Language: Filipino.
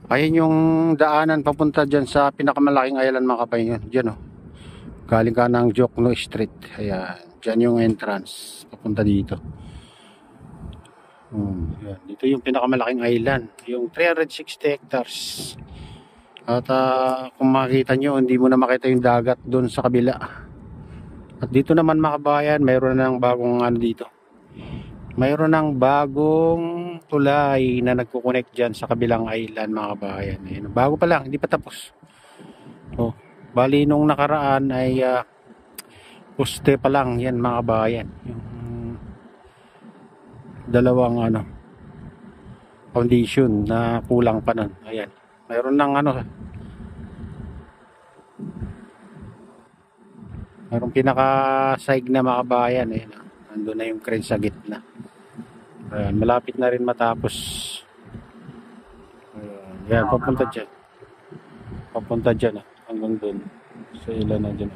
Ayun yung daanan papunta dyan sa pinakamalaking island mga kapahingan. Dyan oh. Galing ka ng Jokno Street. Ayan. Dyan yung entrance. Papunta dito. Yan. Dito yung pinakamalaking island. Yung 360 hectares. At kung makikita nyo, hindi mo na makita yung dagat doon sa kabila. At dito naman mga kabayan, mayroon ng bagong ano dito. Mayroon ng bagong tulay na nagkukonek dyan sa kabilang island mga kabayan. Ayan. Bago pa lang, hindi pa tapos. Oh, bali nung nakaraan ay poste pa lang yan mga kabayan. Yung dalawang ano, foundation na kulang pa nun. Ayan. Mayroon ng ano, mayroong pinaka-saig na mga kabayan. Ayan. Nandun na yung crane sa gitna. Ayan, malapit na rin matapos. Ayan, papunta dyan. Papunta dyan hanggang dun. Sa ilan na dyan.